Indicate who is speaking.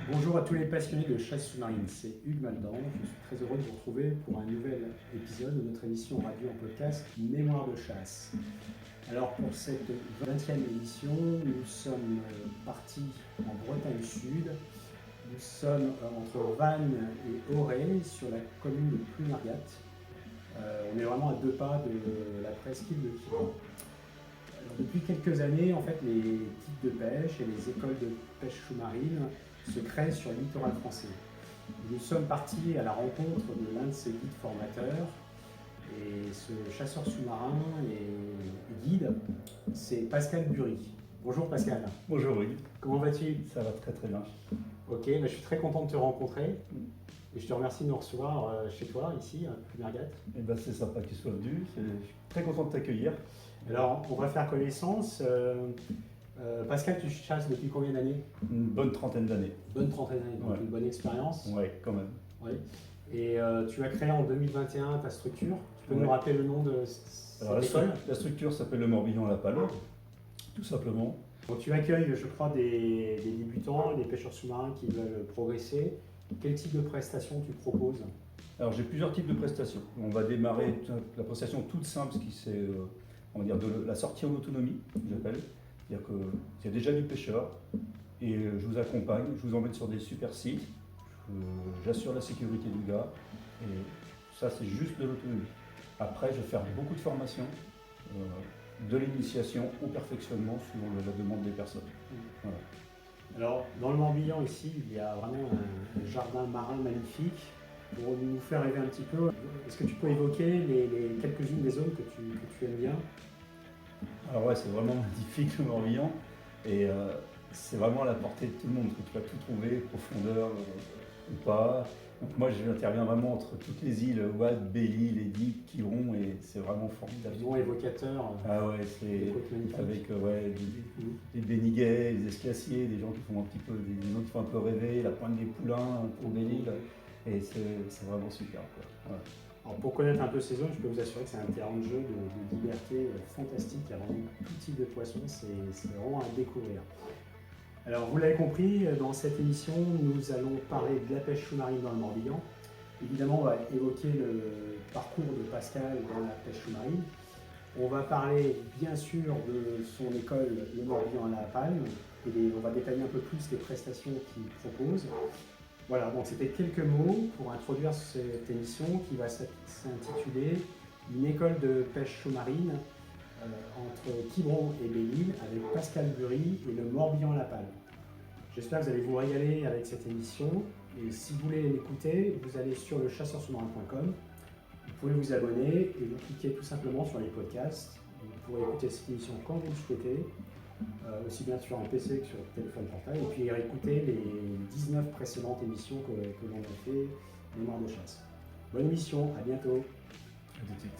Speaker 1: Bonjour à tous les passionnés de chasse sous-marine, c'est Hugues Maldan. Je suis très heureux de vous retrouver pour un nouvel épisode de notre émission radio en podcast Mémoire de chasse. Alors pour cette 20e émission, nous sommes partis en Bretagne Sud. Nous sommes entre Vannes et Auray sur la commune de Ploumargat. On est vraiment à 2 pas de la presqu'île de Quiberon. Depuis quelques années, en fait, les types de pêche et les écoles de pêche sous-marine se créent sur le littoral français. Nous sommes partis à la rencontre de l'un de ces guides formateurs. Et ce chasseur sous-marin et guide, c'est Pascal Bury. Bonjour Pascal.
Speaker 2: Bonjour Hugues.
Speaker 1: Comment vas-tu?
Speaker 2: Ça va très très bien.
Speaker 1: Ok, je suis très content de te rencontrer. Et je te remercie de nous recevoir chez toi, ici, à Ploumargat.
Speaker 2: Et ben c'est sympa que tu sois venu. Je suis très content de t'accueillir.
Speaker 1: Alors, on va faire connaissance. Pascal, tu chasses depuis combien d'années?
Speaker 2: Une bonne trentaine d'années.
Speaker 1: Bonne trentaine d'années, donc
Speaker 2: Ouais.
Speaker 1: une bonne expérience.
Speaker 2: Ouais, quand même.
Speaker 1: Oui. Et tu as créé en 2021 ta structure. Tu peux
Speaker 2: Ouais.
Speaker 1: nous rappeler le nom de cette
Speaker 2: Alors
Speaker 1: école?
Speaker 2: la structure s'appelle le Morbihan à la Palme, tout simplement.
Speaker 1: Donc, tu accueilles, je crois, des débutants, des pêcheurs sous-marins qui veulent progresser. Quel type de prestations tu proposes?
Speaker 2: Alors j'ai plusieurs types de prestations. On va démarrer la prestation toute simple, ce qui c'est on va dire de la sortie en autonomie, j'appelle. C'est-à-dire qu'il y a déjà du pêcheur et je vous accompagne, je vous emmène sur des super sites, j'assure la sécurité du gars et ça c'est juste de l'autonomie. Après je vais faire beaucoup de formations, de l'initiation au perfectionnement suivant la demande des personnes. Voilà.
Speaker 1: Alors, dans le Morbihan, ici, il y a vraiment un jardin marin magnifique. Pour nous faire rêver un petit peu, est-ce que tu peux évoquer quelques-unes des zones que tu aimes bien?
Speaker 2: Alors ouais, c'est vraiment magnifique le Morbihan et c'est vraiment à la portée de tout le monde, que tu vas tout trouver, profondeur ou pas. Donc moi j'interviens vraiment entre toutes les îles, Ouad, Belle-Île, Édipe, Quiberon et c'est vraiment formidable.
Speaker 1: Bon évocateur.
Speaker 2: Ah ouais,
Speaker 1: Des
Speaker 2: c'est
Speaker 1: côtes magnifiques.
Speaker 2: avec des béniguets, des escassiers, des gens qui font un petit peu, des gens qui font un peu rêver, la pointe des poulains pour Belle-Île et c'est vraiment super quoi. Voilà.
Speaker 1: Alors, pour connaître un peu ces zones, je peux vous assurer que c'est un terrain de jeu de liberté fantastique. Il y a vraiment tout type de poissons, c'est vraiment à découvrir. Alors, vous l'avez compris, dans cette émission, nous allons parler de la pêche sous-marine dans le Morbihan. Évidemment, on va évoquer le parcours de Pascal dans la pêche sous-marine. On va parler bien sûr de son école, le Morbihan à la Palme, et on va détailler un peu plus les prestations qu'il propose. Voilà, donc c'était quelques mots pour introduire cette émission qui va s'intituler Une école de pêche sous-marine entre Quiberon et Belle-Île avec Pascal Bury et le Morbihan à la Palme. J'espère que vous allez vous régaler avec cette émission et si vous voulez l'écouter, vous allez sur lechasseursous-marin.com. Vous pouvez vous abonner et vous cliquez tout simplement sur les podcasts. Vous pourrez écouter cette émission quand vous le souhaitez, aussi bien sur un PC que sur le téléphone portable, et puis réécouter les 19 précédentes émissions que l'on a fait, Mémoire de chasse. Bonne émission, à bientôt.
Speaker 2: À tout de suite.